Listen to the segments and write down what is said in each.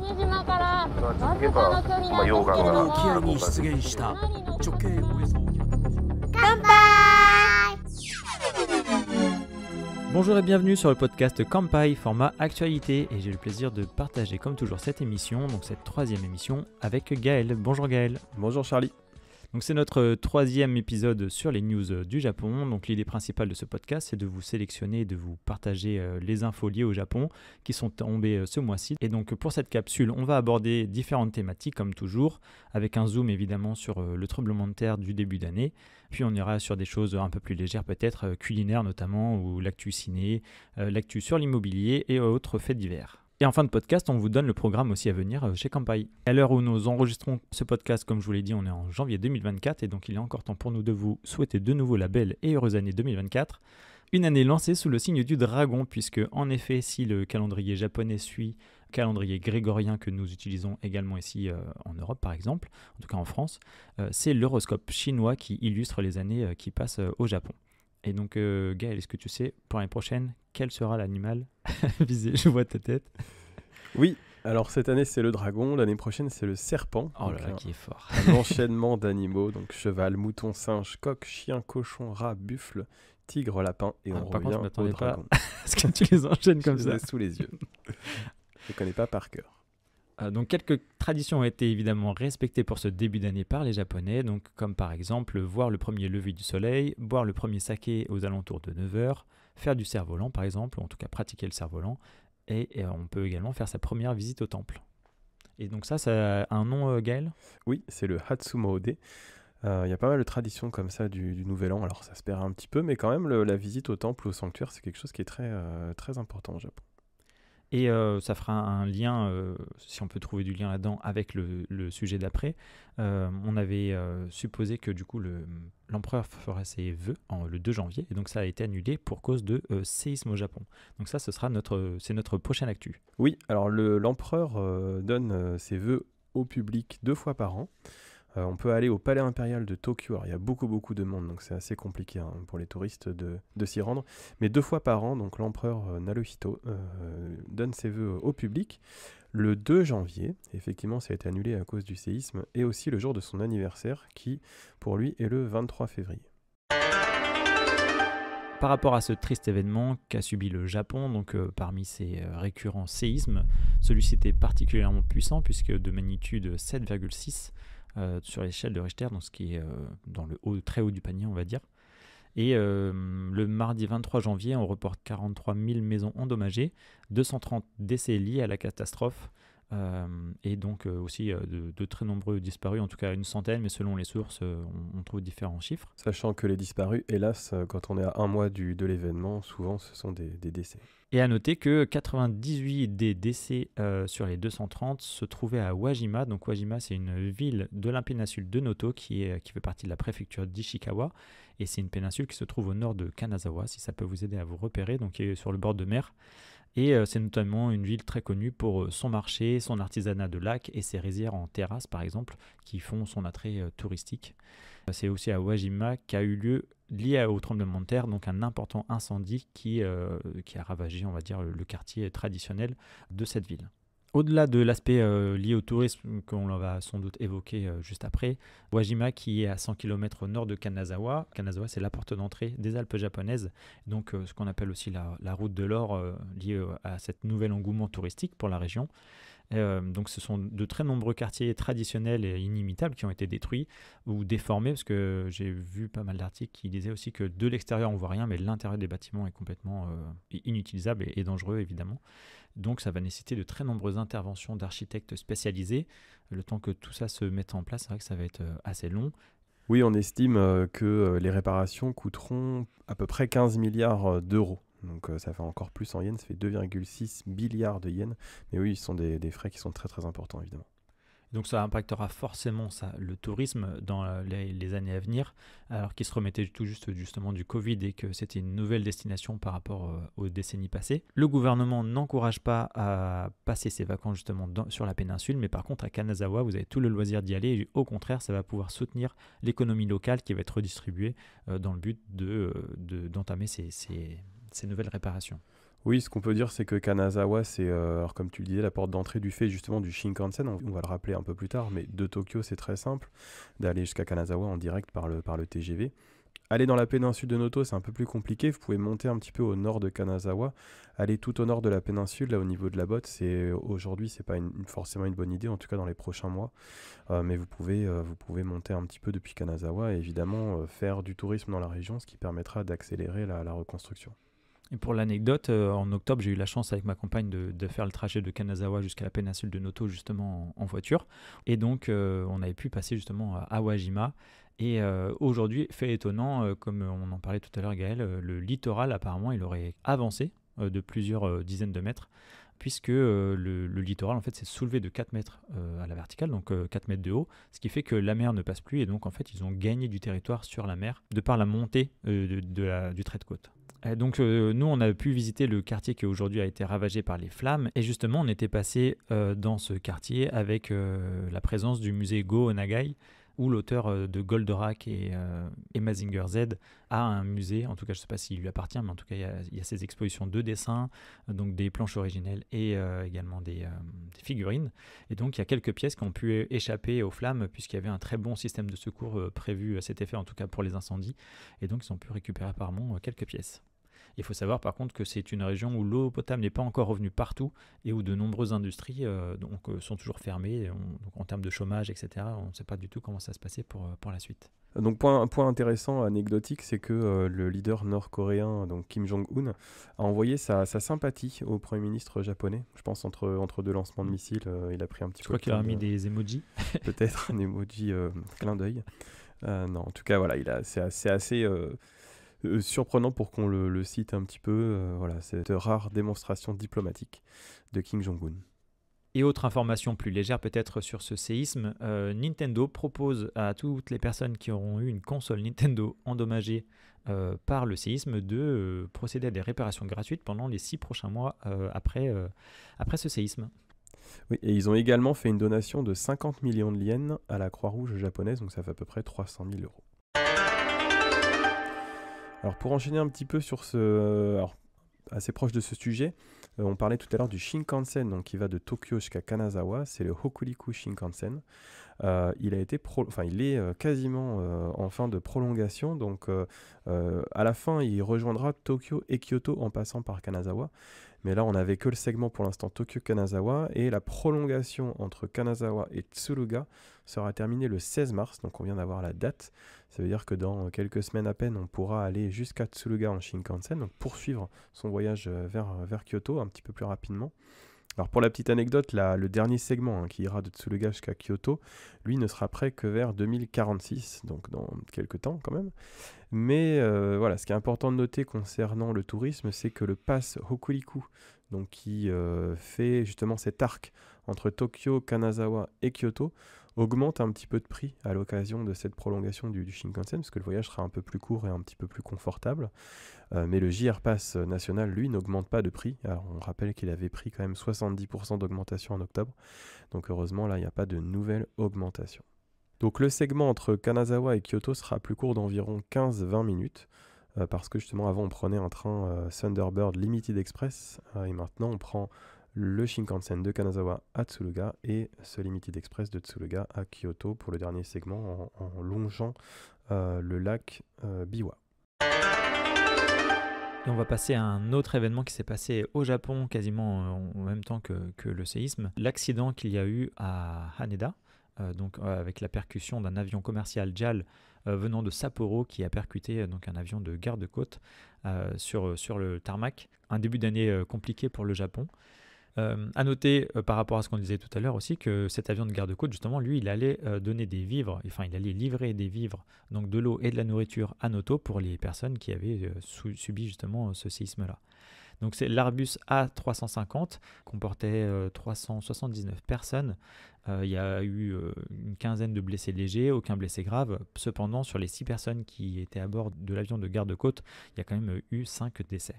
続けば、溶岩が沖合に出現した直径およそBonjour et bienvenue sur le podcast Kampai, format actualité, et j'ai le plaisir de partager comme toujours cette émission, donc cette troisième émission, avec Gaël. Bonjour Gaël. Bonjour Charlie. Donc c'est notre troisième épisode sur les news du Japon. Donc l'idée principale de ce podcast, c'est de vous sélectionner et de vous partager les infos liées au Japon qui sont tombées ce mois-ci. Et donc pour cette capsule, on va aborder différentes thématiques comme toujours, avec un zoom évidemment sur le tremblement de terre du début d'année. Puis on ira sur des choses un peu plus légères peut-être, culinaires notamment, ou l'actu ciné, l'actu sur l'immobilier et autres faits divers. Et en fin de podcast, on vous donne le programme aussi à venir chez Kampai. À l'heure où nous enregistrons ce podcast, comme je vous l'ai dit, on est en janvier 2024 et donc il est encore temps pour nous de vous souhaiter de nouveau la belle et heureuse année 2024. Une année lancée sous le signe du dragon, puisque en effet, si le calendrier japonais suit le calendrier grégorien que nous utilisons également ici en Europe par exemple, en tout cas en France, c'est l'horoscope chinois qui illustre les années qui passent au Japon. Et donc Gaël, est-ce que tu sais pour l'année prochaine quel sera l'animal visé? Je vois ta tête. Oui, alors cette année c'est le dragon, l'année prochaine c'est le serpent. Oh là là, qui est fort. Un enchaînement d'animaux, donc cheval, mouton, singe, coq, chien, cochon, rat, buffle, tigre, lapin, et on par revient contre, je au m'attendais pas dragon. Est-ce que tu les enchaînes comme Je ça? les ai sous les yeux. Je ne connais pas par cœur. Donc quelques traditions ont été évidemment respectées pour ce début d'année par les Japonais, donc comme par exemple voir le premier lever du soleil, boire le premier saké aux alentours de 9h, faire du cerf-volant par exemple, ou en tout cas pratiquer le cerf-volant, et on peut également faire sa première visite au temple. Et donc ça a un nom, Gaël? Oui, c'est le Hatsumode. Il y a pas mal de traditions comme ça du Nouvel An, alors ça se perd un petit peu, mais quand même la visite au temple, au sanctuaire, c'est quelque chose qui est très important au Japon. Et ça fera un lien, si on peut trouver du lien là-dedans, avec le sujet d'après. On avait supposé que du coup l'empereur ferait ses vœux le 2 janvier, et donc ça a été annulé pour cause de séisme au Japon. Donc ça, c'est notre prochaine actu. Oui, alors l'empereur donne ses vœux au public 2 fois par an. On peut aller au palais impérial de Tokyo. Alors, il y a beaucoup de monde, donc c'est assez compliqué pour les touristes de s'y rendre. Mais 2 fois par an, donc l'empereur Naruhito donne ses vœux au public. Le 2 janvier, effectivement, ça a été annulé à cause du séisme, et aussi le jour de son anniversaire, qui, pour lui, est le 23 février. Par rapport à ce triste événement qu'a subi le Japon, donc parmi ces récurrents séismes, celui-ci était particulièrement puissant, puisque de magnitude 7,6, sur l'échelle de Richter, donc ce qui est dans le très haut du panier, on va dire. Et le mardi 23 janvier, on reporte 43 000 maisons endommagées, 230 décès liés à la catastrophe, et donc aussi de très nombreux disparus, en tout cas une centaine, mais selon les sources, on trouve différents chiffres. Sachant que les disparus, hélas, quand on est à un mois de l'événement, souvent ce sont des décès. Et à noter que 98 des décès sur les 230 se trouvaient à Wajima. Donc Wajima, c'est une ville de la péninsule de Noto qui fait partie de la préfecture d'Ishikawa. Et c'est une péninsule qui se trouve au nord de Kanazawa, si ça peut vous aider à vous repérer, donc qui est sur le bord de mer. Et c'est notamment une ville très connue pour son marché, son artisanat de lac et ses rizières en terrasse, par exemple, qui font son attrait touristique. C'est aussi à Wajima qu'a eu lieu, lié au tremblement de terre, donc un important incendie qui a ravagé, on va dire, le quartier traditionnel de cette ville. Au-delà de l'aspect lié au tourisme qu'on va sans doute évoquer juste après, Wajima qui est à 100 km au nord de Kanazawa. Kanazawa, c'est la porte d'entrée des Alpes japonaises, donc ce qu'on appelle aussi la route de l'or liée à cet nouvel engouement touristique pour la région. Donc ce sont de très nombreux quartiers traditionnels et inimitables qui ont été détruits ou déformés, parce que j'ai vu pas mal d'articles qui disaient aussi que de l'extérieur on voit rien, mais l'intérieur des bâtiments est complètement inutilisable et dangereux évidemment. Donc ça va nécessiter de très nombreuses interventions d'architectes spécialisés. Le temps que tout ça se mette en place, c'est vrai que ça va être assez long. Oui, on estime que les réparations coûteront à peu près 15 milliards d'euros. Donc ça fait encore plus en yens, ça fait 2,6 milliards de yens. Mais oui, ce sont des frais qui sont très importants évidemment. Donc ça impactera forcément le tourisme dans les années à venir, alors qu'il se remettait tout juste justement du Covid et que c'était une nouvelle destination par rapport aux décennies passées. Le gouvernement n'encourage pas à passer ses vacances justement sur la péninsule, mais par contre à Kanazawa, vous avez tout le loisir d'y aller. Et au contraire, ça va pouvoir soutenir l'économie locale qui va être redistribuée dans le but d'entamer ces nouvelles réparations. Oui, ce qu'on peut dire, c'est que Kanazawa, c'est, alors comme tu le disais, la porte d'entrée du fait justement du Shinkansen. On va le rappeler un peu plus tard, mais de Tokyo, c'est très simple d'aller jusqu'à Kanazawa en direct par le TGV. Aller dans la péninsule de Noto, c'est un peu plus compliqué. Vous pouvez monter un petit peu au nord de Kanazawa, aller tout au nord de la péninsule, là au niveau de la botte. Aujourd'hui, c'est pas forcément une bonne idée, en tout cas dans les prochains mois. Mais vous pouvez monter un petit peu depuis Kanazawa et évidemment faire du tourisme dans la région, ce qui permettra d'accélérer la reconstruction. Et pour l'anecdote, en octobre, j'ai eu la chance avec ma compagne de faire le trajet de Kanazawa jusqu'à la péninsule de Noto justement en voiture. Et donc, on avait pu passer justement à Wajima. Et aujourd'hui, fait étonnant, comme on en parlait tout à l'heure Gaël, le littoral apparemment il aurait avancé de plusieurs dizaines de mètres, puisque le littoral en fait s'est soulevé de 4 mètres à la verticale, donc 4 mètres de haut, ce qui fait que la mer ne passe plus et donc en fait ils ont gagné du territoire sur la mer de par la montée du trait de côte. Donc nous on a pu visiter le quartier qui aujourd'hui a été ravagé par les flammes et justement on était passé dans ce quartier avec la présence du musée Go Onagai où l'auteur de Goldorak et Mazinger Z a un musée, en tout cas je ne sais pas s'il lui appartient, mais en tout cas il y a ses expositions de dessins, donc des planches originelles et également des figurines. Et donc il y a quelques pièces qui ont pu échapper aux flammes puisqu'il y avait un très bon système de secours prévu à cet effet, en tout cas pour les incendies. Et donc ils ont pu récupérer apparemment quelques pièces. Il faut savoir par contre que c'est une région où l'eau potable n'est pas encore revenue partout et où de nombreuses industries sont toujours fermées. Donc en termes de chômage, etc., on ne sait pas du tout comment ça se passait pour la suite. Donc un point intéressant, anecdotique, c'est que le leader nord-coréen, donc Kim Jong-un, a envoyé sa sympathie au Premier ministre japonais. Je pense entre deux lancements de missiles, il a pris un petit peu. Je crois qu'il a mis des emojis. Peut-être un emoji clin d'œil. Non, en tout cas, voilà, c'est assez surprenant pour qu'on le cite un petit peu. Voilà, cette rare démonstration diplomatique de Kim Jong-un. Et autre information plus légère peut-être sur ce séisme, Nintendo propose à toutes les personnes qui auront eu une console Nintendo endommagée par le séisme de procéder à des réparations gratuites pendant les 6 prochains mois après ce séisme. Oui, et ils ont également fait une donation de 50 millions de yens à la Croix-Rouge japonaise, donc ça fait à peu près 300 000 euros. Alors pour enchaîner un petit peu sur assez proche de ce sujet, on parlait tout à l'heure du Shinkansen, donc qui va de Tokyo jusqu'à Kanazawa, c'est le Hokuriku Shinkansen. Il est quasiment en fin de prolongation, donc à la fin il rejoindra Tokyo et Kyoto en passant par Kanazawa. Mais là, on n'avait que le segment pour l'instant Tokyo-Kanazawa et la prolongation entre Kanazawa et Tsuruga sera terminée le 16 mars, donc on vient d'avoir la date. Ça veut dire que dans quelques semaines à peine, on pourra aller jusqu'à Tsuruga en Shinkansen, donc poursuivre son voyage vers Kyoto un petit peu plus rapidement. Alors pour la petite anecdote, le dernier segment qui ira de Tsuruga jusqu'à Kyoto, lui ne sera prêt que vers 2046, donc dans quelques temps quand même. Mais voilà, ce qui est important de noter concernant le tourisme, c'est que le pass Hokuriku, donc qui fait justement cet arc entre Tokyo, Kanazawa et Kyoto, augmente un petit peu de prix à l'occasion de cette prolongation du Shinkansen, parce que le voyage sera un peu plus court et un petit peu plus confortable. Mais le JR Pass national, lui, n'augmente pas de prix. Alors, on rappelle qu'il avait pris quand même 70% d'augmentation en octobre. Donc heureusement, là, il n'y a pas de nouvelle augmentation. Donc le segment entre Kanazawa et Kyoto sera plus court d'environ 15-20 minutes. Parce que justement, avant, on prenait un train Thunderbird Limited Express. Et maintenant, on prend le Shinkansen de Kanazawa à Tsuruga et ce Limited Express de Tsuruga à Kyoto pour le dernier segment en longeant le lac Biwa. Et on va passer à un autre événement qui s'est passé au Japon quasiment en même temps que le séisme. L'accident qu'il y a eu à Haneda, avec la percussion d'un avion commercial JAL venant de Sapporo qui a percuté donc un avion de garde-côte sur le tarmac. Un début d'année compliqué pour le Japon. À noter par rapport à ce qu'on disait tout à l'heure aussi que cet avion de garde-côte justement lui il allait donner des vivres, enfin il allait livrer des vivres, donc de l'eau et de la nourriture à Noto pour les personnes qui avaient subi justement ce séisme là. Donc c'est l'Airbus A350 comportait 379 personnes. Il y a eu une quinzaine de blessés légers, aucun blessé grave. Cependant sur les 6 personnes qui étaient à bord de l'avion de garde-côte, il y a quand même eu 5 décès.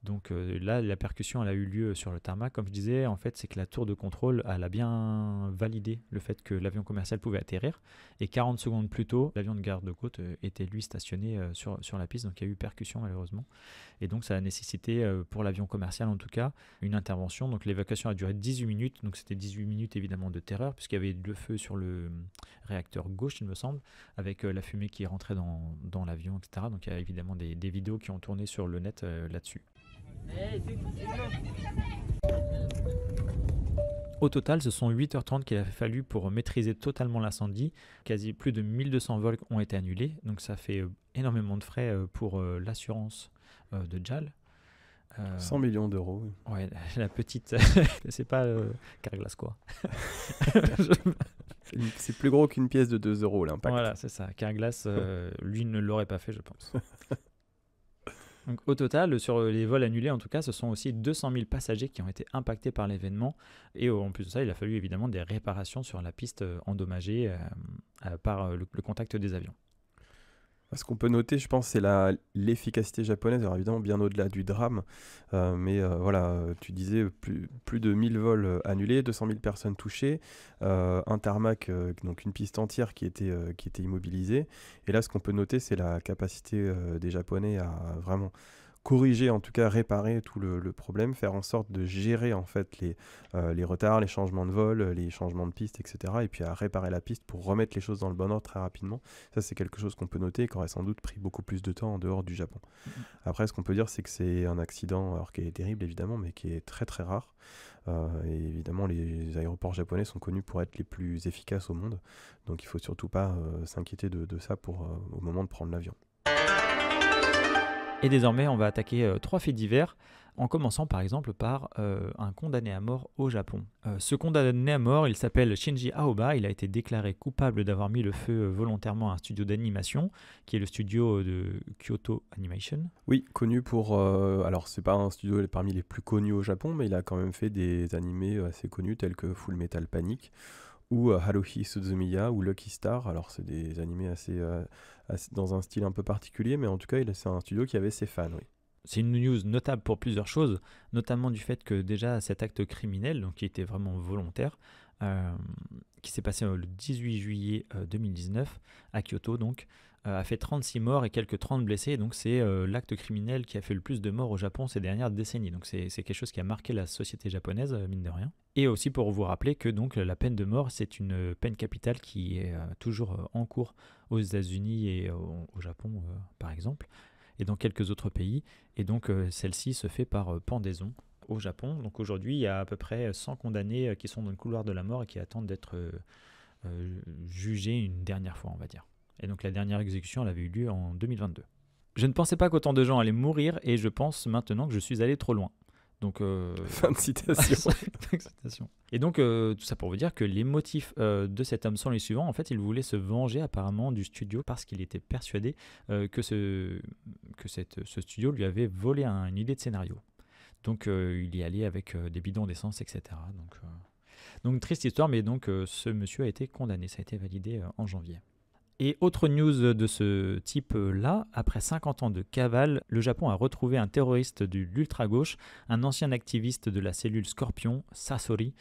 Donc là, la percussion, elle a eu lieu sur le tarmac. Comme je disais, en fait, c'est que la tour de contrôle, elle a bien validé le fait que l'avion commercial pouvait atterrir. Et 40 secondes plus tôt, l'avion de garde-côte était lui stationné sur la piste. Donc il y a eu percussion malheureusement. Et donc ça a nécessité, pour l'avion commercial en tout cas, une intervention. Donc l'évacuation a duré 18 minutes. Donc c'était 18 minutes évidemment de terreur, puisqu'il y avait le feu sur le réacteur gauche, il me semble, avec la fumée qui rentrait dans l'avion, etc. Donc il y a évidemment des vidéos qui ont tourné sur le net là-dessus. Au total, ce sont 8h30 qu'il a fallu pour maîtriser totalement l'incendie. Quasi plus de 1200 vols ont été annulés. Donc ça fait énormément de frais pour l'assurance de JAL. 100 millions d'euros. Ouais, la petite... c'est pas Carglass quoi. C'est plus gros qu'une pièce de 2 euros l'impact. Voilà, c'est ça. Carglass, lui ne l'aurait pas fait, je pense. Donc, au total, sur les vols annulés, en tout cas, ce sont aussi 200 000 passagers qui ont été impactés par l'événement. Et en plus de ça, il a fallu évidemment des réparations sur la piste endommagée par le contact des avions. Ce qu'on peut noter, je pense, c'est l'efficacité japonaise. Alors évidemment, bien au-delà du drame. Mais voilà, tu disais plus de 1000 vols annulés, 200 000 personnes touchées, un tarmac, donc une piste entière qui était immobilisée. Et là, ce qu'on peut noter, c'est la capacité des Japonais à vraiment corriger, en tout cas réparer tout le problème, faire en sorte de gérer en fait les retards, les changements de vol, les changements de piste, etc. Et puis à réparer la piste pour remettre les choses dans le bon ordre très rapidement. Ça, c'est quelque chose qu'on peut noter et qui aurait sans doute pris beaucoup plus de temps en dehors du Japon. Après, ce qu'on peut dire, c'est que c'est un accident, alors qui est terrible évidemment, mais qui est très très rare. Et évidemment, les aéroports japonais sont connus pour être les plus efficaces au monde. Donc il ne faut surtout pas s'inquiéter de ça au moment de prendre l'avion. Et désormais, on va attaquer 3 faits divers, en commençant par exemple par un condamné à mort au Japon. Ce condamné à mort, il s'appelle Shinji Aoba. Il a été déclaré coupable d'avoir mis le feu volontairement à un studio d'animation, qui est le studio de Kyoto Animation. Oui, connu pour... alors, c'est pas un studio parmi les plus connus au Japon, mais il a quand même fait des animés assez connus, tels que Full Metal Panic, ou Haruhi Suzumiya, ou Lucky Star. Alors, c'est des animés assez dans un style un peu particulier, mais en tout cas, c'est un studio qui avait ses fans, oui. C'est une news notable pour plusieurs choses, notamment du fait que déjà cet acte criminel, donc qui était vraiment volontaire, qui s'est passé le 18 juillet 2019 à Kyoto, donc, a fait 36 morts et quelques 30 blessés. Donc c'est l'acte criminel qui a fait le plus de morts au Japon ces dernières décennies. Donc c'est quelque chose qui a marqué la société japonaise, mine de rien. Et aussi pour vous rappeler que donc, la peine de mort, c'est une peine capitale qui est toujours en cours aux États-Unis et au Japon, par exemple, et dans quelques autres pays. Et donc celle-ci se fait par pendaison au Japon. Donc aujourd'hui, il y a à peu près 100 condamnés qui sont dans le couloir de la mort et qui attendent d'être jugés une dernière fois, on va dire. Et donc la dernière exécution, elle avait eu lieu en 2022. Je ne pensais pas qu'autant de gens allaient mourir et je pense maintenant que je suis allé trop loin. Donc, fin de citation. Et donc, tout ça pour vous dire que les motifs de cet homme sont les suivants. En fait, il voulait se venger apparemment du studio parce qu'il était persuadé que ce studio lui avait volé une idée de scénario. Donc, il y allait avec des bidons d'essence, etc. Donc, triste histoire, mais donc ce monsieur a été condamné. Ça a été validé en janvier. Et autre news de ce type-là, après 50 ans de cavale, le Japon a retrouvé un terroriste de l'ultra-gauche, un ancien activiste de la cellule Scorpion, Sasori,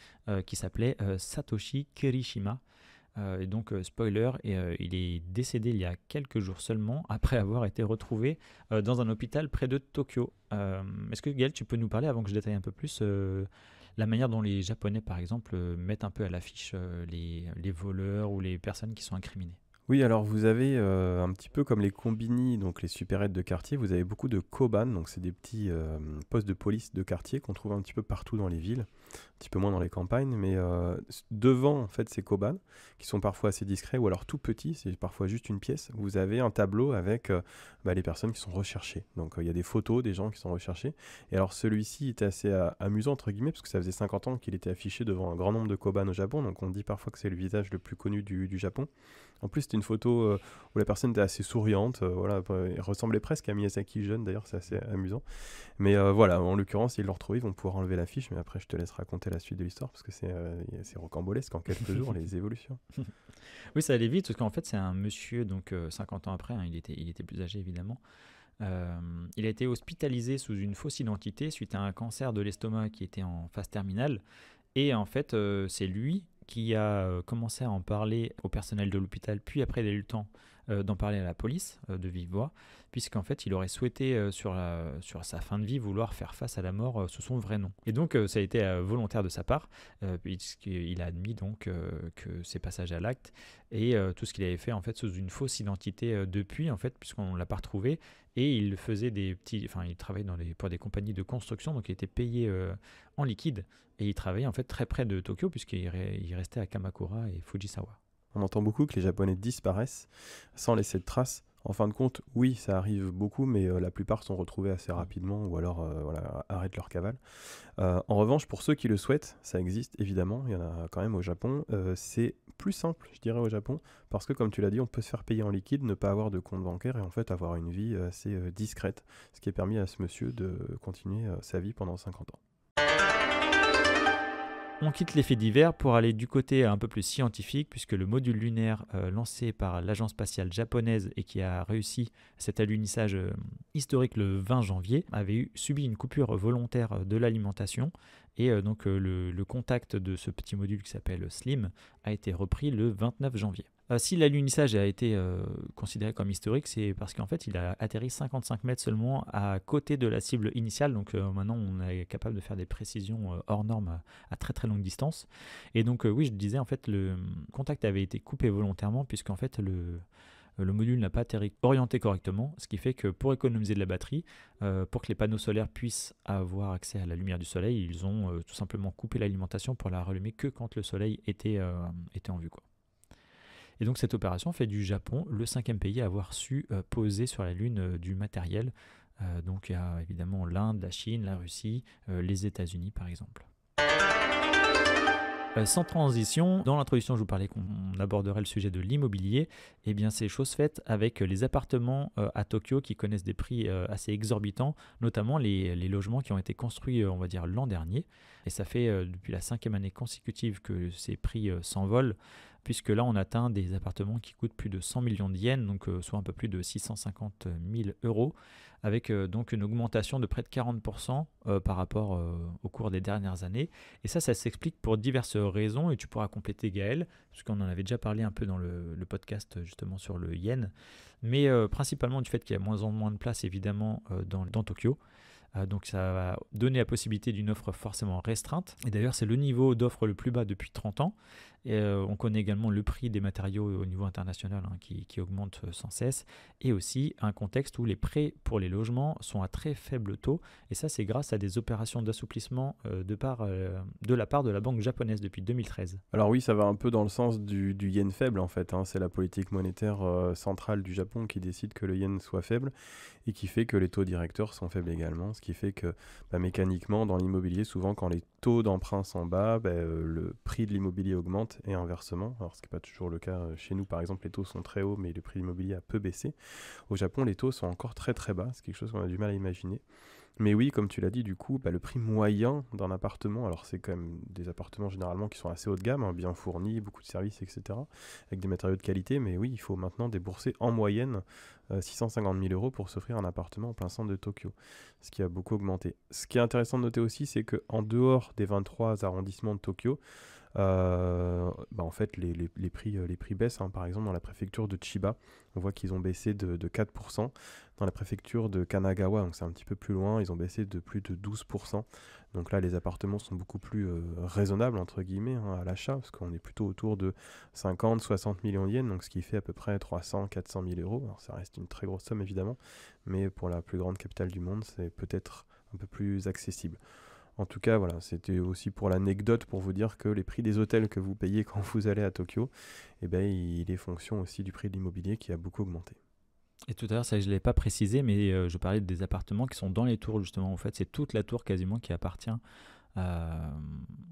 qui s'appelait Satoshi Kirishima. Et donc, spoiler, il est décédé il y a quelques jours seulement, après avoir été retrouvé dans un hôpital près de Tokyo. Est-ce que Gaël, tu peux nous parler, avant que je détaille un peu plus, la manière dont les Japonais, par exemple, mettent un peu à l'affiche les voleurs ou les personnes qui sont incriminées? Oui, alors vous avez un petit peu comme les combini, donc les supérettes de quartier, vous avez beaucoup de koban, donc c'est des petits postes de police de quartier qu'on trouve un petit peu partout dans les villes, un petit peu moins dans les campagnes, mais devant en fait ces koban, qui sont parfois assez discrets ou alors tout petits, c'est parfois juste une pièce, vous avez un tableau avec les personnes qui sont recherchées. Donc il y a des photos des gens qui sont recherchés, et alors celui-ci était assez amusant entre guillemets, parce que ça faisait 50 ans qu'il était affiché devant un grand nombre de koban au Japon, donc on dit parfois que c'est le visage le plus connu du Japon. En plus, c'était une photo où la personne était assez souriante, voilà, elle ressemblait presque à Miyazaki jeune, d'ailleurs, c'est assez amusant. Mais voilà, en l'occurrence, ils l'ont retrouvé, ils vont pouvoir enlever l'affiche, mais après, je te laisse raconter la suite de l'histoire, parce que c'est rocambolesque en quelques jours, les évolutions. Oui, ça allait vite, parce qu'en fait, c'est un monsieur, donc 50 ans après, hein, il était plus âgé, évidemment, Il a été hospitalisé sous une fausse identité suite à un cancer de l'estomac qui était en phase terminale. Et en fait, c'est lui qui a commencé à en parler au personnel de l'hôpital, puis après il a eu le temps d'en parler à la police de vive voix, puisqu'en fait il aurait souhaité sur sa fin de vie vouloir faire face à la mort sous son vrai nom. Et donc ça a été volontaire de sa part, puisqu'il a admis donc que ses passages à l'acte et tout ce qu'il avait fait en fait sous une fausse identité depuis en fait, puisqu'on ne l'a pas retrouvé. Et il faisait il travaillait pour des compagnies de construction, donc il était payé en liquide. Et il travaillait en fait très près de Tokyo, puisqu'il restait à Kamakura et Fujisawa. On entend beaucoup que les Japonais disparaissent sans laisser de traces. En fin de compte, oui, ça arrive beaucoup, mais la plupart sont retrouvés assez rapidement ou alors arrêtent leur cavale. En revanche, pour ceux qui le souhaitent, ça existe évidemment, il y en a quand même au Japon. C'est plus simple, je dirais, au Japon, parce que comme tu l'as dit, on peut se faire payer en liquide, ne pas avoir de compte bancaire et en fait avoir une vie assez discrète, ce qui a permis à ce monsieur de continuer sa vie pendant 50 ans. On quitte les faits divers pour aller du côté un peu plus scientifique, puisque le module lunaire lancé par l'agence spatiale japonaise et qui a réussi cet alunissage historique le 20 janvier avait subi une coupure volontaire de l'alimentation. Et donc le contact de ce petit module qui s'appelle SLIM a été repris le 29 janvier. Si l'alunissage a été considéré comme historique, c'est parce qu'en fait il a atterri 55 mètres seulement à côté de la cible initiale. Donc maintenant on est capable de faire des précisions hors normes à très très longue distance. Et donc oui, je disais en fait le contact avait été coupé volontairement, puisqu'en fait le module n'a pas atterri orienté correctement, ce qui fait que pour économiser de la batterie, pour que les panneaux solaires puissent avoir accès à la lumière du soleil, ils ont tout simplement coupé l'alimentation pour la rallumer que quand le soleil était en vue, quoi. Et donc cette opération fait du Japon le 5e pays à avoir su poser sur la Lune du matériel. Donc il y a évidemment l'Inde, la Chine, la Russie, les États-Unis par exemple. Sans transition, dans l'introduction, je vous parlais qu'on aborderait le sujet de l'immobilier. Eh bien, c'est chose faite avec les appartements à Tokyo qui connaissent des prix assez exorbitants, notamment les logements qui ont été construits, on va dire, l'an dernier. Et ça fait depuis la 5e année consécutive que ces prix s'envolent, puisque là, on atteint des appartements qui coûtent plus de 100 millions de yens, donc soit un peu plus de 650 000 euros, avec donc une augmentation de près de 40% par rapport au cours des dernières années. Et ça s'explique pour diverses raisons, et tu pourras compléter Gaël, parce qu'on en avait déjà parlé un peu dans le podcast justement sur le yen, mais principalement du fait qu'il y a moins en moins de place évidemment dans Tokyo. Donc ça va donner la possibilité d'une offre forcément restreinte. Et d'ailleurs, c'est le niveau d'offre le plus bas depuis 30 ans. Et on connaît également le prix des matériaux au niveau international qui augmente sans cesse. Et aussi un contexte où les prêts pour les logements sont à très faible taux. Et ça, c'est grâce à des opérations d'assouplissement de la part de la banque japonaise depuis 2013. Alors oui, ça va un peu dans le sens du yen faible en fait. C'est la politique monétaire centrale du Japon qui décide que le yen soit faible et qui fait que les taux directeurs sont faibles également. Ce qui fait que mécaniquement, dans l'immobilier, souvent quand les taux d'emprunt sont bas, le prix de l'immobilier augmente et inversement. Alors ce qui n'est pas toujours le cas chez nous, par exemple, les taux sont très hauts mais le prix de l'immobilier a peu baissé. Au Japon, les taux sont encore très très bas. C'est quelque chose qu'on a du mal à imaginer. Mais oui, comme tu l'as dit, du coup, le prix moyen d'un appartement, alors c'est quand même des appartements généralement qui sont assez haut de gamme, bien fournis, beaucoup de services, etc., avec des matériaux de qualité, mais oui, il faut maintenant débourser en moyenne 650 000 euros pour s'offrir un appartement en plein centre de Tokyo, ce qui a beaucoup augmenté. Ce qui est intéressant de noter aussi, c'est qu'en dehors des 23 arrondissements de Tokyo, en fait les prix baissent, par exemple dans la préfecture de Chiba on voit qu'ils ont baissé de 4%, dans la préfecture de Kanagawa, donc c'est un petit peu plus loin, ils ont baissé de plus de 12%, donc là les appartements sont beaucoup plus raisonnables entre guillemets à l'achat, parce qu'on est plutôt autour de 50-60 millions de yens, donc ce qui fait à peu près 300-400 000 euros. Alors ça reste une très grosse somme évidemment, mais pour la plus grande capitale du monde c'est peut-être un peu plus accessible. En tout cas, voilà, c'était aussi pour l'anecdote pour vous dire que les prix des hôtels que vous payez quand vous allez à Tokyo, il est fonction aussi du prix de l'immobilier qui a beaucoup augmenté. Et tout à l'heure, ça je ne l'ai pas précisé, mais je parlais des appartements qui sont dans les tours justement. En fait, c'est toute la tour quasiment qui appartient à...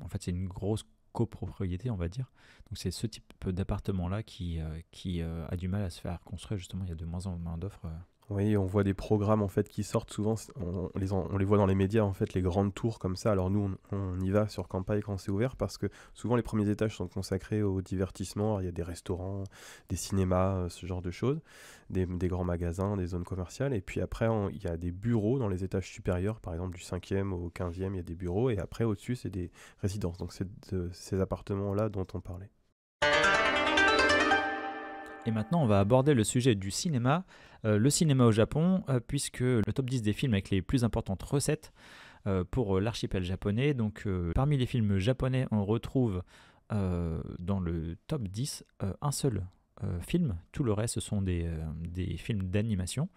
En fait, c'est une grosse copropriété, on va dire. Donc c'est ce type d'appartement-là qui a du mal à se faire construire justement. Il y a de moins en moins d'offres. Oui, on voit des programmes en fait qui sortent souvent, on les voit dans les médias en fait, les grandes tours comme ça. Alors nous, on y va sur Kanpai quand c'est ouvert parce que souvent les premiers étages sont consacrés au divertissement. Alors, il y a des restaurants, des cinémas, ce genre de choses, des grands magasins, des zones commerciales. Et puis après, il y a des bureaux dans les étages supérieurs, par exemple du 5e au 15e, il y a des bureaux. Et après, au-dessus, c'est des résidences. Donc c'est de ces appartements-là dont on parlait. Et maintenant, on va aborder le sujet du cinéma. Le cinéma au Japon, puisque le top 10 des films avec les plus importantes recettes pour l'archipel japonais. Donc, parmi les films japonais, on retrouve dans le top 10 un seul film. Tout le reste, ce sont des films d'animation.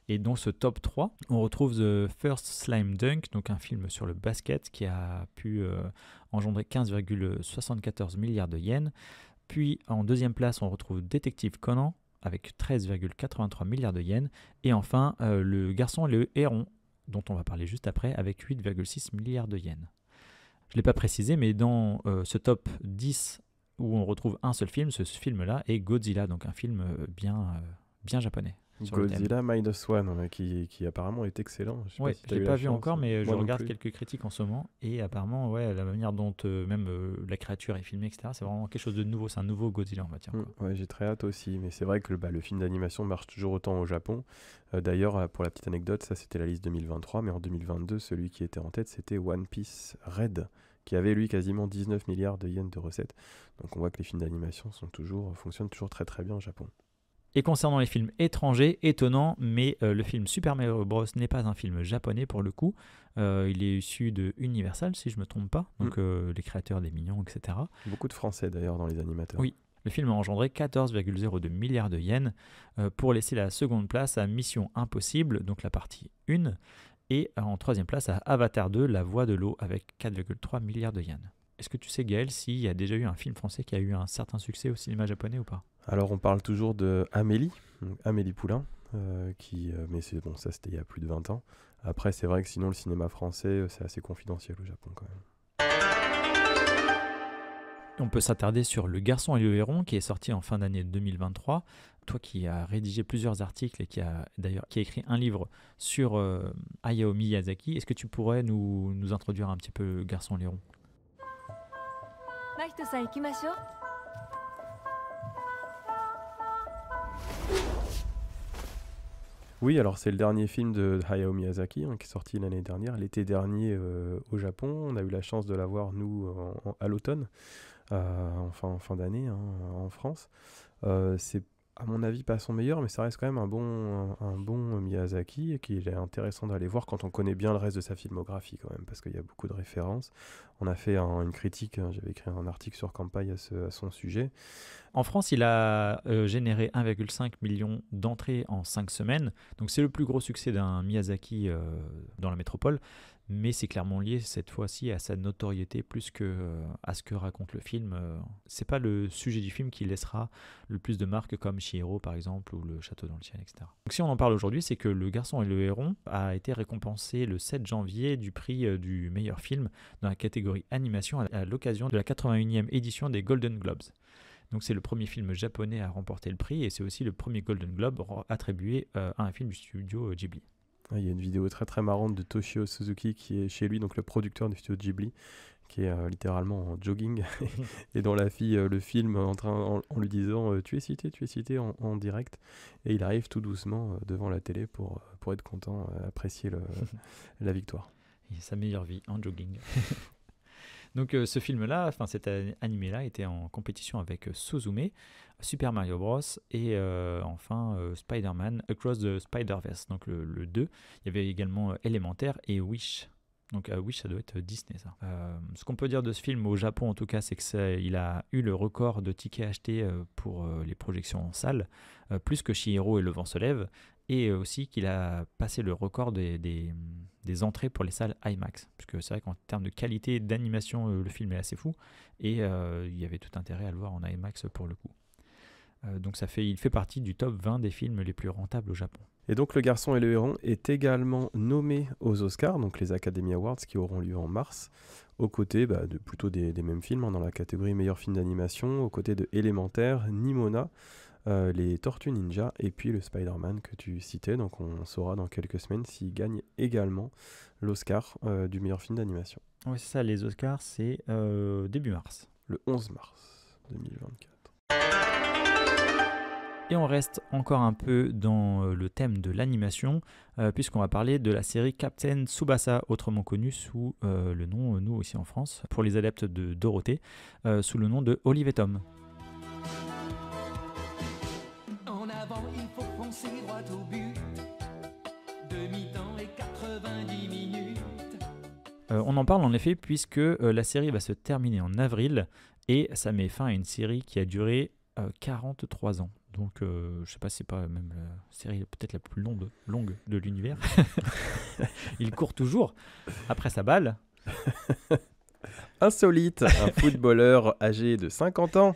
Et dans ce top 3, on retrouve The First Slam Dunk, donc un film sur le basket qui a pu engendrer 15,74 milliards de yens. Puis en deuxième place, on retrouve Détective Conan avec 13,83 milliards de yens. Et enfin, Le Garçon et le Héron, dont on va parler juste après, avec 8,6 milliards de yens. Je ne l'ai pas précisé, mais dans ce top 10 où on retrouve un seul film, ce film-là est Godzilla, donc un film bien japonais. Godzilla Minus One, qui apparemment est excellent. Je ne l'ai pas vu encore, mais je regarde quelques critiques en ce moment. Et apparemment, la manière dont même la créature est filmée, etc., c'est vraiment quelque chose de nouveau. C'est un nouveau Godzilla, on va dire. Ouais, j'ai très hâte aussi. Mais c'est vrai que le film d'animation marche toujours autant au Japon. D'ailleurs, pour la petite anecdote, ça c'était la liste 2023. Mais en 2022, celui qui était en tête, c'était One Piece Red, qui avait lui quasiment 19 milliards de yens de recettes. Donc on voit que les films d'animation fonctionnent toujours très très bien au Japon. Et concernant les films étrangers, étonnant, mais le film Super Mario Bros n'est pas un film japonais pour le coup. Il est issu de Universal, si je ne me trompe pas, donc les créateurs des Mignons, etc. Beaucoup de Français d'ailleurs dans les animateurs. Oui, le film a engendré 14,02 milliards de yens pour laisser la seconde place à Mission Impossible, donc la partie 1, et en troisième place à Avatar 2, La Voix de l'eau, avec 4,3 milliards de yens. Est-ce que tu sais, Gaël, s'il y a déjà eu un film français qui a eu un certain succès au cinéma japonais ou pas ? Alors on parle toujours de Amélie Poulain, mais ça c'était il y a plus de 20 ans. Après c'est vrai que sinon le cinéma français c'est assez confidentiel au Japon quand même. On peut s'attarder sur Le Garçon et le Héron qui est sorti en fin d'année 2023. Toi qui as rédigé plusieurs articles et qui a écrit un livre sur Hayao Miyazaki, est-ce que tu pourrais nous introduire un petit peu Le Garçon et le Héron ? Oui, alors c'est le dernier film de Hayao Miyazaki qui est sorti l'année dernière, l'été dernier au Japon. On a eu la chance de la voir, nous, à l'automne, en fin d'année, en France. C'est à mon avis pas son meilleur, mais ça reste quand même un bon Miyazaki et qu'il est intéressant d'aller voir quand on connaît bien le reste de sa filmographie quand même, parce qu'il y a beaucoup de références. On a fait une critique, j'avais écrit un article sur Kanpai à son sujet. En France, il a généré 1,5 million d'entrées en 5 semaines, donc c'est le plus gros succès d'un Miyazaki dans la métropole. Mais c'est clairement lié cette fois-ci à sa notoriété plus à ce que raconte le film. C'est pas le sujet du film qui laissera le plus de marques comme Chihiro par exemple ou Le Château dans le ciel, etc. Donc si on en parle aujourd'hui, c'est que Le Garçon et le Héron a été récompensé le 7 janvier du prix du meilleur film dans la catégorie animation à l'occasion de la 81e édition des Golden Globes. Donc c'est le premier film japonais à remporter le prix et c'est aussi le premier Golden Globe attribué à un film du studio Ghibli. Il y a une vidéo très très marrante de Toshio Suzuki qui est chez lui, donc le producteur du studio Ghibli, qui est littéralement en jogging et dont la fille le filme en lui disant tu es cité en direct, et il arrive tout doucement devant la télé pour être content, apprécier la victoire. Et sa meilleure vie en jogging. Donc ce film-là, cet animé-là était en compétition avec Suzume, Super Mario Bros. Et enfin Spider-Man Across the Spider-Verse, donc le 2. Il y avait également Élémentaire et Wish. Donc Wish, ça doit être Disney, ça. Ce qu'on peut dire de ce film au Japon, en tout cas, c'est qu'il a eu le record de tickets achetés pour les projections en salle, plus que Chihiro et Le Vent se lève, et aussi qu'il a passé le record des entrées pour les salles IMAX, puisque c'est vrai qu'en termes de qualité d'animation, le film est assez fou, et il y avait tout intérêt à le voir en IMAX pour le coup. Donc il fait partie du top 20 des films les plus rentables au Japon. Et donc Le Garçon et le Héron est également nommé aux Oscars, donc les Academy Awards qui auront lieu en mars, aux côtés plutôt des mêmes films, dans la catégorie meilleur film d'animation, aux côtés de Élémentaire, Nimona, les Tortues Ninja et puis le Spider-Man que tu citais. Donc on saura dans quelques semaines s'il gagne également l'Oscar du meilleur film d'animation. Ouais, c'est ça, les Oscars, c'est début mars. Le 11 mars 2024. Et on reste encore un peu dans le thème de l'animation, puisqu'on va parler de la série Captain Tsubasa, autrement connue sous le nom, nous aussi en France, pour les adeptes de Dorothée, sous le nom de Olive et Tom. En avant, il faut foncer droit au but. Demi-temps et 90 minutes. On en parle en effet puisque la série va se terminer en avril et ça met fin à une série qui a duré 43 ans. Donc je sais pas si c'est pas même la série peut-être la plus longue de l'univers. Il court toujours après sa balle. Insolite, un footballeur âgé de 50 ans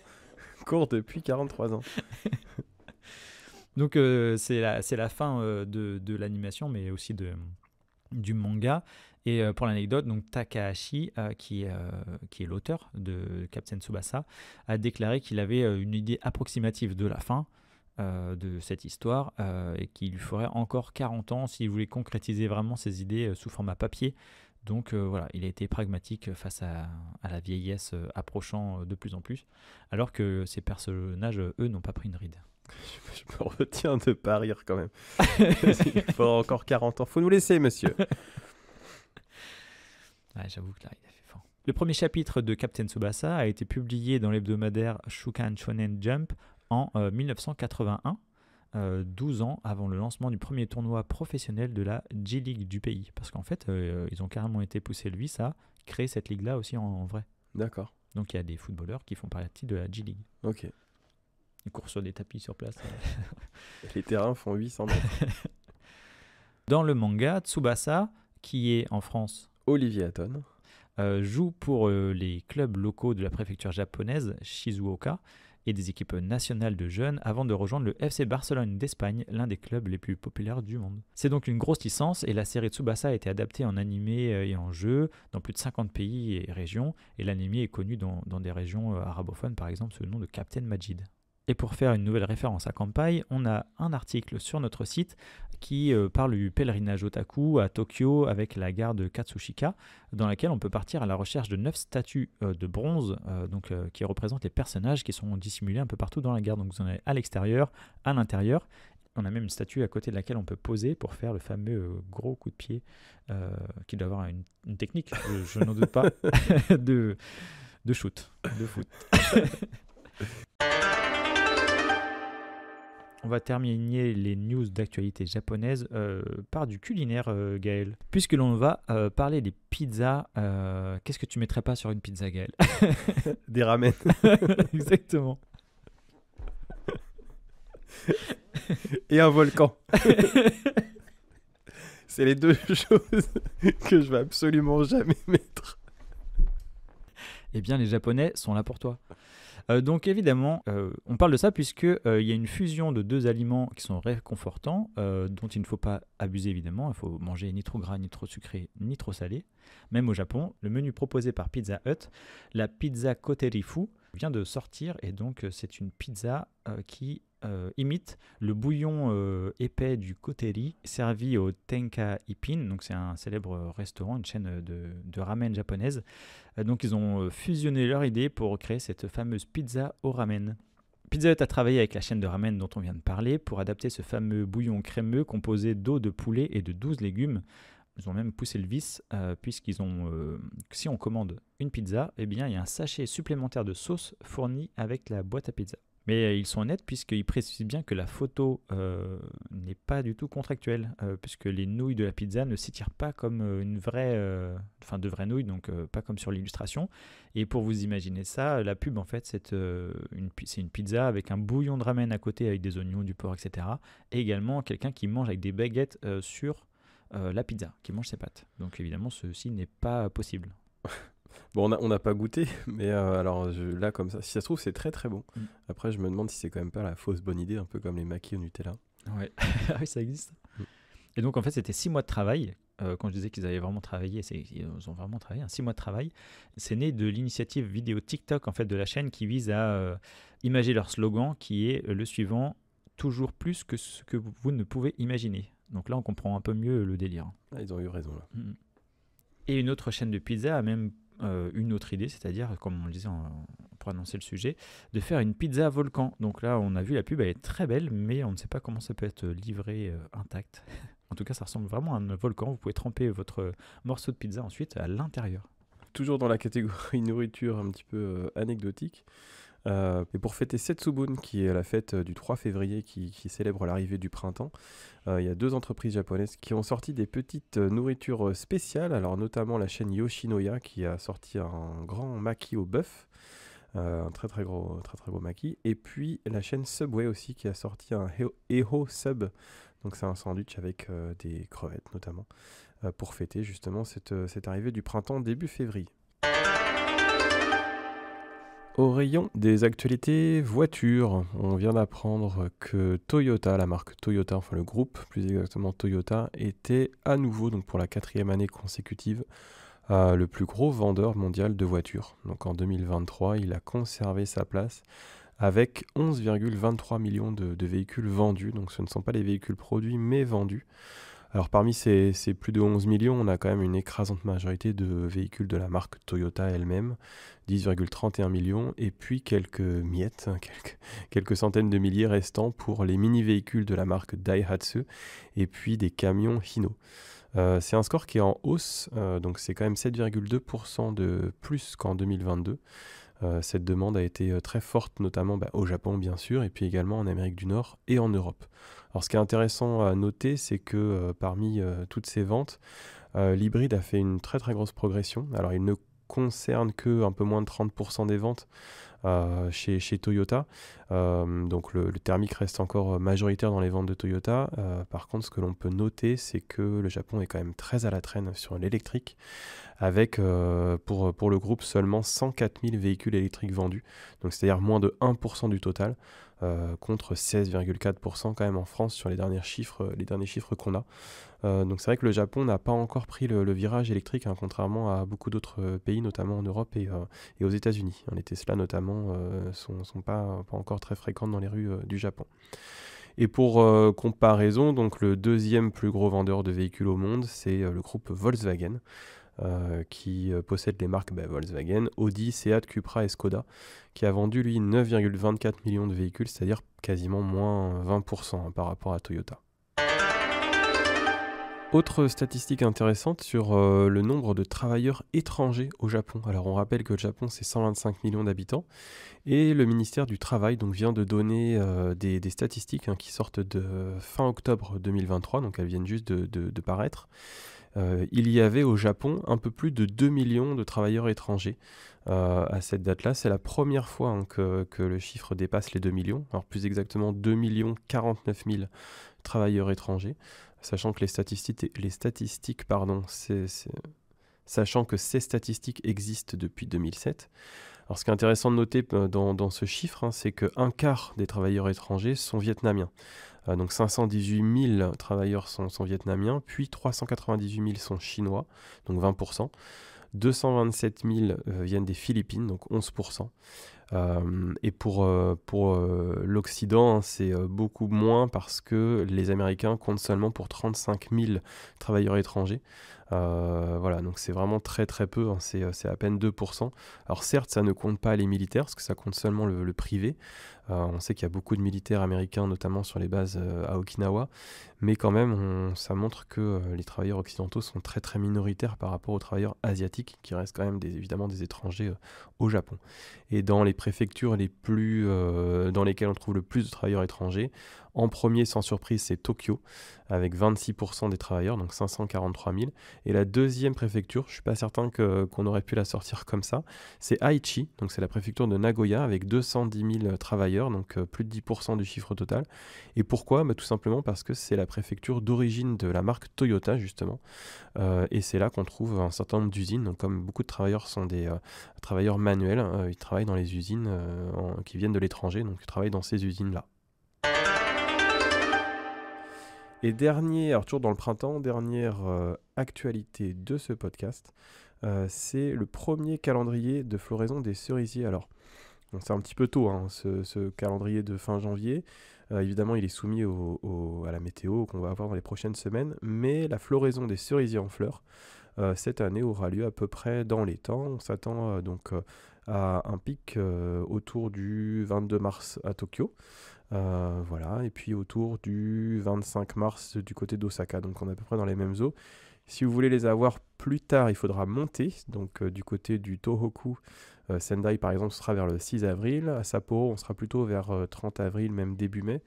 court depuis 43 ans. Donc c'est la fin de l'animation mais aussi du manga. Et pour l'anecdote, donc Takahashi, qui est l'auteur de Captain Tsubasa, a déclaré qu'il avait une idée approximative de la fin de cette histoire et qu'il lui faudrait encore 40 ans s'il voulait concrétiser vraiment ses idées sous format papier. Donc voilà, il a été pragmatique face à la vieillesse approchant de plus en plus, alors que ces personnages, eux, n'ont pas pris une ride. Je me retiens de pas rire quand même. Il faudra encore 40 ans. Faut nous laisser, monsieur. Ouais, j'avoue que là, il a fait fort. Le premier chapitre de Captain Tsubasa a été publié dans l'hebdomadaire Shukan Shonen Jump en 1981, 12 ans avant le lancement du premier tournoi professionnel de la J-League du pays. Parce qu'en fait, ils ont carrément été poussés, lui, à créer cette ligue-là aussi en vrai. D'accord. Donc il y a des footballeurs qui font partie de la J-League. Ok. Ils courent sur des tapis sur place. Les terrains font 800 mètres. Dans le manga, Tsubasa, qui est en France... Olivier Hatton. Joue pour les clubs locaux de la préfecture japonaise Shizuoka et des équipes nationales de jeunes avant de rejoindre le FC Barcelone d'Espagne, l'un des clubs les plus populaires du monde. C'est donc une grosse licence et la série Tsubasa a été adaptée en animé et en jeu dans plus de 50 pays et régions et l'animé est connu dans des régions arabophones par exemple sous le nom de Captain Majid. Et pour faire une nouvelle référence à Kanpai, on a un article sur notre site qui parle du pèlerinage otaku à Tokyo avec la gare de Katsushika, dans laquelle on peut partir à la recherche de 9 statues de bronze qui représentent les personnages qui sont dissimulés un peu partout dans la gare. Donc vous en avez à l'extérieur, à l'intérieur. On a même une statue à côté de laquelle on peut poser pour faire le fameux gros coup de pied qui doit avoir une technique, je n'en doute pas, de shoot, de foot. On va terminer les news d'actualité japonaise par du culinaire, Gaël. Puisque l'on va parler des pizzas, qu'est-ce que tu mettrais pas sur une pizza, Gaël? Des ramen. Exactement. Et un volcan. C'est les deux choses que je vais absolument jamais mettre. Eh bien, les Japonais sont là pour toi. Donc évidemment, on parle de ça puisque il y a une fusion de deux aliments qui sont réconfortants, dont il ne faut pas abuser évidemment. Il faut manger ni trop gras, ni trop sucré, ni trop salé. Même au Japon, le menu proposé par Pizza Hut, la pizza Koterifu, vient de sortir et donc c'est une pizza qui imite le bouillon épais du koteri servi au Tenka Ipin. Donc c'est un célèbre restaurant, une chaîne de ramen japonaise. Donc ils ont fusionné leur idée pour créer cette fameuse pizza au ramen. Pizza Hut a travaillé avec la chaîne de ramen dont on vient de parler pour adapter ce fameux bouillon crémeux composé d'eau de poulet et de 12 légumes. Ils ont même poussé le vice puisqu'ils ont, si on commande une pizza, eh bien il y a un sachet supplémentaire de sauce fourni avec la boîte à pizza. Mais ils sont honnêtes puisqu'ils précisent bien que la photo n'est pas du tout contractuelle, puisque les nouilles de la pizza ne s'étirent pas comme de vraies nouilles, donc pas comme sur l'illustration. Et pour vous imaginer ça, la pub en fait c'est une pizza avec un bouillon de ramen à côté avec des oignons, du porc, etc. Et également quelqu'un qui mange avec des baguettes sur la pizza, qui mange ses pâtes. Donc évidemment ceci n'est pas possible. Bon, on n'a pas goûté, mais alors là, comme ça, si ça se trouve, c'est très très bon. Après, je me demande si c'est quand même pas la fausse bonne idée, un peu comme les maquis au Nutella. Ouais, oui, ça existe. Et donc, en fait, c'était 6 mois de travail quand je disais qu'ils avaient vraiment travaillé, ils ont vraiment travaillé, 6 mois de travail. C'est né de l'initiative vidéo TikTok en fait, de la chaîne qui vise à imager leur slogan qui est le suivant: toujours plus que ce que vous ne pouvez imaginer. Donc là, on comprend un peu mieux le délire. Ah, ils ont eu raison là. Et une autre chaîne de pizza a même une autre idée, c'est-à-dire, comme on le disait pour annoncer le sujet, de faire une pizza volcan. Donc là, on a vu la pub, elle est très belle, mais on ne sait pas comment ça peut être livré intact. En tout cas, ça ressemble vraiment à un volcan. Vous pouvez tremper votre morceau de pizza ensuite à l'intérieur. Toujours dans la catégorie nourriture un petit peu anecdotique. Et pour fêter Setsubun, qui est la fête du 3 février qui célèbre l'arrivée du printemps, il y a 2 entreprises japonaises qui ont sorti des petites nourritures spéciales, alors notamment la chaîne Yoshinoya qui a sorti un grand maki au bœuf, un très très gros maki, et puis la chaîne Subway aussi qui a sorti un Eho Sub, donc c'est un sandwich avec des crevettes notamment, pour fêter justement cette arrivée du printemps début février. Au rayon des actualités voitures, on vient d'apprendre que Toyota, la marque Toyota, enfin le groupe plus exactement Toyota, était à nouveau, donc pour la 4e année consécutive, le plus gros vendeur mondial de voitures. Donc en 2023, il a conservé sa place avec 11,23 millions de véhicules vendus. Donc ce ne sont pas les véhicules produits mais vendus. Alors parmi ces plus de 11 millions, on a quand même une écrasante majorité de véhicules de la marque Toyota elle-même, 10,31 millions, et puis quelques miettes, quelques centaines de milliers restants pour les mini-véhicules de la marque Daihatsu, et puis des camions Hino. C'est un score qui est en hausse, donc c'est quand même 7,2% de plus qu'en 2022. Cette demande a été très forte, notamment au Japon bien sûr, et puis également en Amérique du Nord et en Europe. Alors ce qui est intéressant à noter, c'est que parmi toutes ces ventes, l'hybride a fait une très très grosse progression. Alors il ne concerne que un peu moins de 30% des ventes chez Toyota. Donc le thermique reste encore majoritaire dans les ventes de Toyota. Par contre, ce que l'on peut noter, c'est que le Japon est quand même très à la traîne sur l'électrique, avec pour le groupe seulement 104 000 véhicules électriques vendus, donc c'est-à-dire moins de 1% du total, contre 16,4% quand même en France sur les derniers chiffres qu'on a. Donc c'est vrai que le Japon n'a pas encore pris le virage électrique, hein, contrairement à beaucoup d'autres pays, notamment en Europe et aux États-Unis. Les Tesla notamment sont pas encore très fréquentes dans les rues du Japon. Et pour comparaison, donc le deuxième plus gros vendeur de véhicules au monde, c'est le groupe Volkswagen, qui possède les marques Volkswagen, Audi, Seat, Cupra et Skoda, qui a vendu lui 9,24 millions de véhicules, c'est-à-dire quasiment moins 20% par rapport à Toyota. Autre statistique intéressante sur le nombre de travailleurs étrangers au Japon. Alors on rappelle que le Japon c'est 125 millions d'habitants et le ministère du Travail donc, vient de donner des statistiques qui sortent de fin octobre 2023, donc elles viennent juste de paraître. Il y avait au Japon un peu plus de 2 millions de travailleurs étrangers à cette date-là. C'est la première fois que le chiffre dépasse les 2 millions. Alors plus exactement 2 49 000 travailleurs étrangers. Sachant que sachant que ces statistiques existent depuis 2007. Alors ce qui est intéressant de noter dans ce chiffre, c'est qu'un quart des travailleurs étrangers sont vietnamiens. Donc 518 000 travailleurs sont vietnamiens, puis 398 000 sont chinois, donc 20%. 227 000 viennent des Philippines, donc 11%. Et pour l'Occident, c'est beaucoup moins parce que les Américains comptent seulement pour 35 000 travailleurs étrangers. Voilà, donc c'est vraiment très très peu, c'est à peine 2%. Alors certes, ça ne compte pas les militaires, parce que ça compte seulement le privé. On sait qu'il y a beaucoup de militaires américains, notamment sur les bases à Okinawa, mais quand même, ça montre que les travailleurs occidentaux sont très très minoritaires par rapport aux travailleurs asiatiques, qui restent quand même évidemment des étrangers au Japon. Et dans les préfectures dans lesquelles on trouve le plus de travailleurs étrangers, en premier, sans surprise, c'est Tokyo, avec 26% des travailleurs, donc 543 000. Et la deuxième préfecture, je ne suis pas certain qu'on aurait pu la sortir comme ça, c'est Aichi, donc c'est la préfecture de Nagoya, avec 210 000 travailleurs, donc plus de 10% du chiffre total. Et pourquoi ? Tout simplement parce que c'est la préfecture d'origine de la marque Toyota, justement. Et c'est là qu'on trouve un certain nombre d'usines. Donc comme beaucoup de travailleurs sont des travailleurs manuels, ils travaillent dans les usines qui viennent de l'étranger, donc ils travaillent dans ces usines-là. Et alors toujours dans le printemps, dernière actualité de ce podcast, c'est le premier calendrier de floraison des cerisiers. Alors, bon, c'est un petit peu tôt, hein, ce calendrier de fin janvier. Évidemment, il est soumis à la météo qu'on va avoir dans les prochaines semaines, mais la floraison des cerisiers en fleurs, cette année, aura lieu à peu près dans les temps. On s'attend donc à un pic autour du 22 mars à Tokyo. Voilà, et puis autour du 25 mars du côté d'Osaka, donc on est à peu près dans les mêmes eaux. Si vous voulez les avoir plus tard, il faudra monter, donc du côté du Tohoku, Sendai par exemple, ce sera vers le 6 avril, à Sapporo on sera plutôt vers 30 avril, même début mai,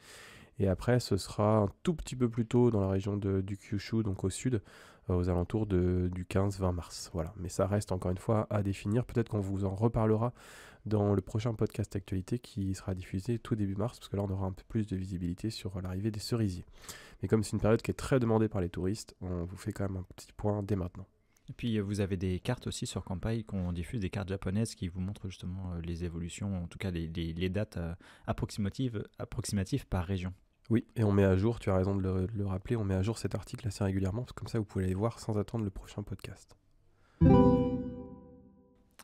et après ce sera un tout petit peu plus tôt dans la région du Kyushu, donc au sud, aux alentours du 15-20 mars, voilà. Mais ça reste encore une fois à définir, peut-être qu'on vous en reparlera dans le prochain podcast actualité qui sera diffusé tout début mars, parce que là on aura un peu plus de visibilité sur l'arrivée des cerisiers. Mais comme c'est une période qui est très demandée par les touristes, on vous fait quand même un petit point dès maintenant. Et puis vous avez des cartes aussi sur Kampai qu'on diffuse, des cartes japonaises qui vous montrent justement les évolutions, en tout cas les dates approximatives par région. Oui, et on met à jour, tu as raison de le rappeler, on met à jour cet article assez régulièrement, parce que comme ça vous pouvez aller voir sans attendre le prochain podcast.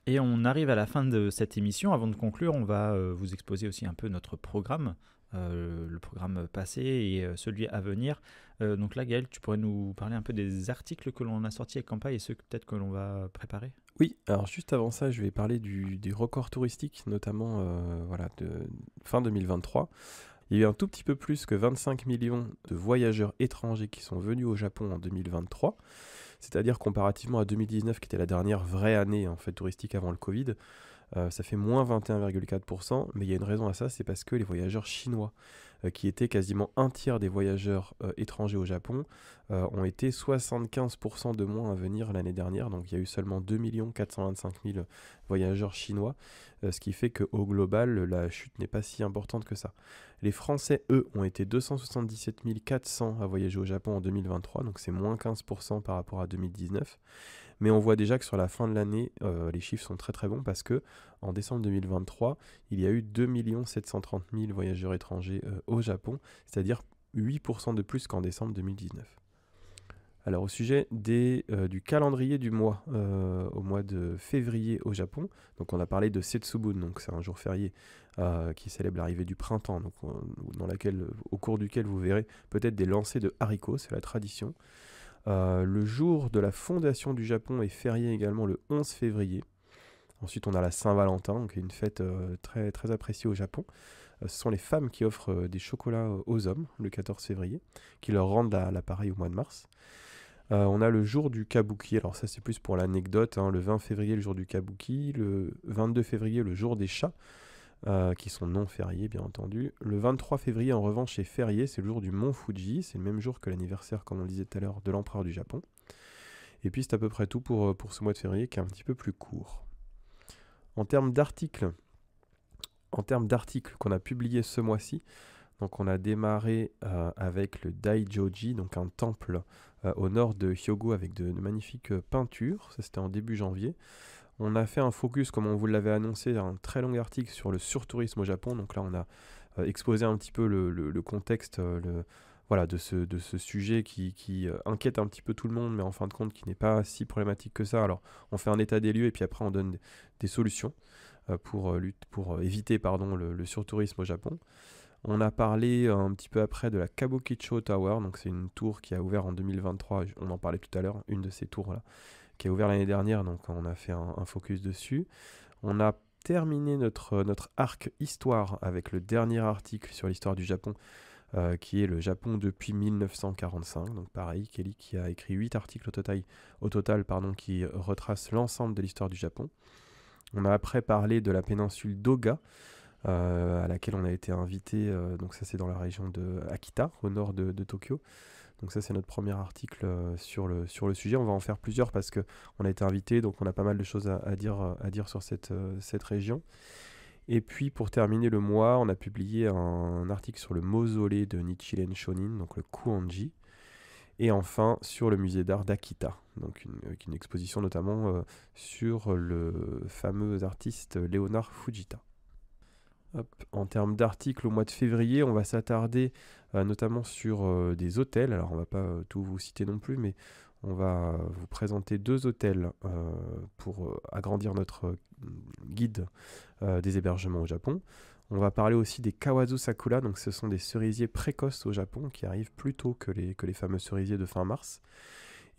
Et on arrive à la fin de cette émission. Avant de conclure, on va vous exposer aussi un peu notre programme, le programme passé et celui à venir. Donc là, Gaël, tu pourrais nous parler un peu des articles que l'on a sortis avec Kampai et ceux peut-être que l'on va préparer? Oui, alors juste avant ça, je vais parler des records touristiques, notamment de fin 2023. Il y a eu un tout petit peu plus que 25 millions de voyageurs étrangers qui sont venus au Japon en 2023. C'est-à-dire comparativement à 2019, qui était la dernière vraie année en fait, touristique avant le Covid, ça fait moins 21,4%, mais il y a une raison à ça, c'est parce que les voyageurs chinois, qui étaient quasiment un tiers des voyageurs étrangers au Japon, ont été 75% de moins à venir l'année dernière, donc il y a eu seulement 2 425 000 voyageurs chinois, ce qui fait qu'au global, la chute n'est pas si importante que ça. Les Français, eux, ont été 277 400 à voyager au Japon en 2023, donc c'est moins 15% par rapport à 2019. Mais on voit déjà que sur la fin de l'année, les chiffres sont très très bons parce que en décembre 2023, il y a eu 2 730 000 voyageurs étrangers au Japon, c'est-à-dire 8% de plus qu'en décembre 2019. Alors au sujet du calendrier du mois, au mois de février au Japon, donc on a parlé de Setsubun, donc c'est un jour férié qui célèbre l'arrivée du printemps, donc, au cours duquel vous verrez peut-être des lancers de haricots, c'est la tradition. Le jour de la fondation du Japon est férié également le 11 février. Ensuite on a la Saint-Valentin, donc une fête très, très appréciée au Japon. Ce sont les femmes qui offrent des chocolats aux hommes le 14 février, qui leur rendent l'appareil au mois de mars. On a le jour du Kabuki, alors ça c'est plus pour l'anecdote, hein, le 20 février le jour du Kabuki, le 22 février le jour des chats, qui sont non fériés bien entendu. Le 23 février en revanche est férié, c'est le jour du mont Fuji, c'est le même jour que l'anniversaire, comme on le disait tout à l'heure, de l'empereur du Japon. Et puis c'est à peu près tout pour ce mois de février qui est un petit peu plus court. En termes d'articles qu'on a publiés ce mois-ci, donc on a démarré avec le Daijoji, donc un temple au nord de Hyogo avec de magnifiques peintures, ça c'était en début janvier. On a fait un focus, comme on vous l'avait annoncé, un très long article sur le surtourisme au Japon, donc là on a exposé un petit peu le contexte de ce sujet qui inquiète un petit peu tout le monde, mais en fin de compte qui n'est pas si problématique que ça. Alors on fait un état des lieux et puis après on donne des solutions pour éviter le surtourisme au Japon. On a parlé un petit peu après de la Kabukicho Tower, donc c'est une tour qui a ouvert en 2023, on en parlait tout à l'heure, une de ces tours-là, qui a ouvert l'année dernière, donc on a fait un focus dessus. On a terminé notre arc histoire avec le dernier article sur l'histoire du Japon, qui est le Japon depuis 1945, donc pareil, Kelly qui a écrit 8 articles au total qui retracent l'ensemble de l'histoire du Japon. On a après parlé de la péninsule d'Oga, à laquelle on a été invité, donc ça c'est dans la région de Akita, au nord de Tokyo. Donc ça c'est notre premier article sur le sujet. On va en faire plusieurs parce qu'on a été invité, donc on a pas mal de choses à dire sur cette région. Et puis pour terminer le mois, on a publié un article sur le mausolée de Nichiren Shonin, donc le Kuonji. Et enfin sur le musée d'art d'Akita, donc une exposition notamment sur le fameux artiste Léonard Fujita. En termes d'articles au mois de février, on va s'attarder notamment sur des hôtels. Alors on va pas tout vous citer non plus, mais On va vous présenter 2 hôtels pour agrandir notre guide des hébergements au Japon. On va parler aussi des Kawazu Sakura, donc ce sont des cerisiers précoces au Japon qui arrivent plus tôt que les fameux cerisiers de fin mars.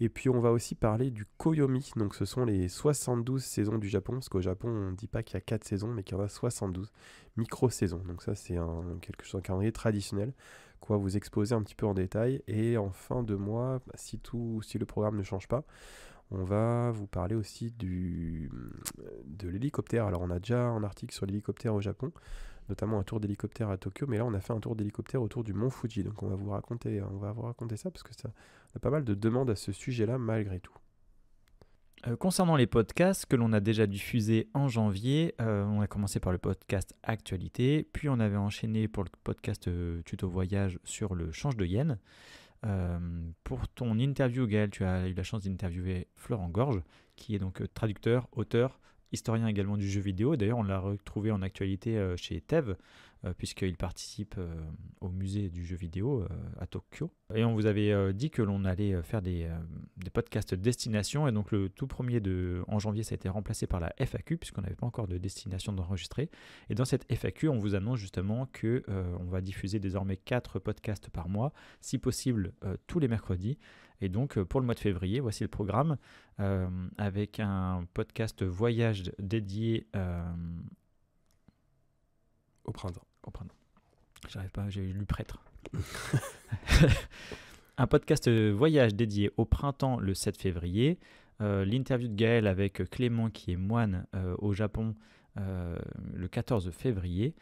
Et puis on va aussi parler du Koyomi, donc ce sont les 72 saisons du Japon, parce qu'au Japon on ne dit pas qu'il y a 4 saisons, mais qu'il y en a 72 micro-saisons. Donc ça c'est quelque chose, un calendrier traditionnel qu'on va vous exposer un petit peu en détail. Et en fin de mois, si le programme ne change pas, on va vous parler aussi de l'hélicoptère. Alors on a déjà un article sur l'hélicoptère au Japon, notamment un tour d'hélicoptère à Tokyo, mais là on a fait un tour d'hélicoptère autour du mont Fuji. Donc on va vous raconter ça parce que ça a pas mal de demandes à ce sujet-là malgré tout. Concernant les podcasts que l'on a déjà diffusés en janvier, on a commencé par le podcast Actualité, puis on avait enchaîné pour le podcast Tuto Voyage sur le change de yen. Pour ton interview, Gaël, tu as eu la chance d'interviewer Florent Gorge, qui est donc traducteur, auteur, historien également du jeu vidéo. D'ailleurs, on l'a retrouvé en actualité chez TEV, puisqu'il participe au musée du jeu vidéo à Tokyo. Et on vous avait dit que l'on allait faire des podcasts destination. Et donc, le tout premier en janvier, ça a été remplacé par la FAQ, puisqu'on n'avait pas encore de destination d'enregistrer. Et dans cette FAQ, on vous annonce justement qu'on va diffuser désormais 4 podcasts par mois, si possible tous les mercredis. Et donc, pour le mois de février, voici le programme, avec un podcast voyage dédié Au printemps. J'arrive pas, j'ai lu prêtre. Un podcast voyage dédié au printemps le 7 février. L'interview de Gaël avec Clément, qui est moine au Japon, le 14 février.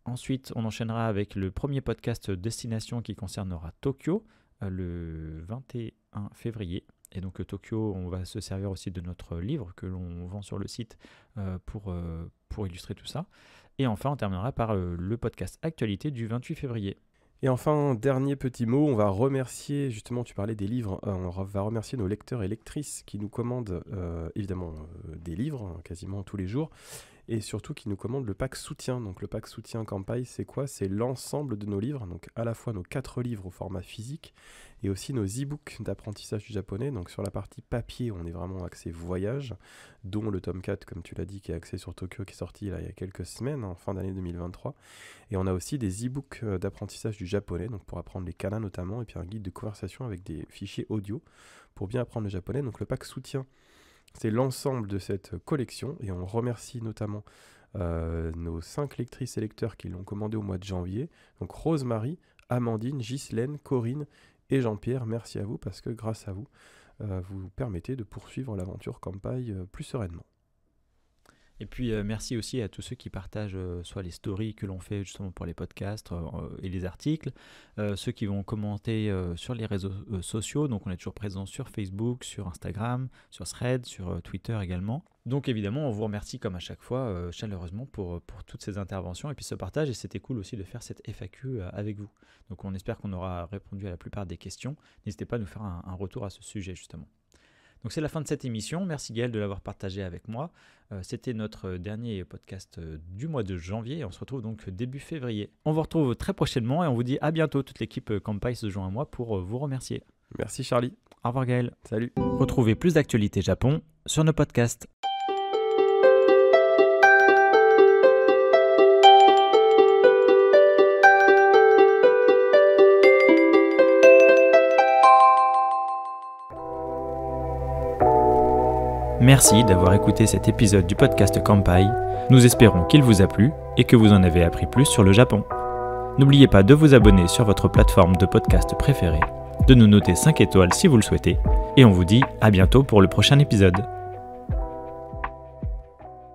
Ensuite, on enchaînera avec le premier podcast destination qui concernera Tokyo, le 21 février. Et donc Tokyo, on va se servir aussi de notre livre que l'on vend sur le site pour illustrer tout ça. Et enfin, on terminera par le podcast Actualité du 28 février. Et enfin, dernier petit mot, on va remercier, justement tu parlais des livres, on va remercier nos lecteurs et lectrices qui nous commandent évidemment des livres quasiment tous les jours, et surtout qui nous commandent le pack soutien. Donc le pack soutien Kampai, c'est quoi ? C'est l'ensemble de nos livres, donc à la fois nos 4 livres au format physique et aussi nos e-books d'apprentissage du japonais. Donc sur la partie papier, on est vraiment axé voyage, dont le tome 4, comme tu l'as dit, qui est axé sur Tokyo, qui est sorti là, il y a quelques semaines, en fin d'année 2023. Et on a aussi des e-books d'apprentissage du japonais, donc pour apprendre les kanas notamment, et puis un guide de conversation avec des fichiers audio pour bien apprendre le japonais. Donc le pack soutien, c'est l'ensemble de cette collection, et on remercie notamment nos 5 lectrices et lecteurs qui l'ont commandé au mois de janvier. Donc Rosemary, Amandine, Ghislaine, Corinne et Jean-Pierre, merci à vous, parce que grâce à vous, vous permettez de poursuivre l'aventure Kampai plus sereinement. Et puis merci aussi à tous ceux qui partagent soit les stories que l'on fait justement pour les podcasts et les articles, ceux qui vont commenter sur les réseaux sociaux. Donc on est toujours présent sur Facebook, sur Instagram, sur Threads, sur Twitter également. Donc évidemment, on vous remercie comme à chaque fois chaleureusement pour toutes ces interventions et puis ce partage. Et c'était cool aussi de faire cette FAQ avec vous. Donc on espère qu'on aura répondu à la plupart des questions. N'hésitez pas à nous faire un retour à ce sujet justement. Donc c'est la fin de cette émission. Merci Gaël de l'avoir partagé avec moi. C'était notre dernier podcast du mois de janvier et on se retrouve donc début février. On vous retrouve très prochainement et on vous dit à bientôt. Toute l'équipe Kampai se joint à moi pour vous remercier. Merci Charlie. Au revoir Gaël. Salut. Retrouvez plus d'actualités Japon sur nos podcasts. Merci d'avoir écouté cet épisode du podcast Kampai. Nous espérons qu'il vous a plu et que vous en avez appris plus sur le Japon. N'oubliez pas de vous abonner sur votre plateforme de podcast préférée, de nous noter 5 étoiles si vous le souhaitez, et on vous dit à bientôt pour le prochain épisode.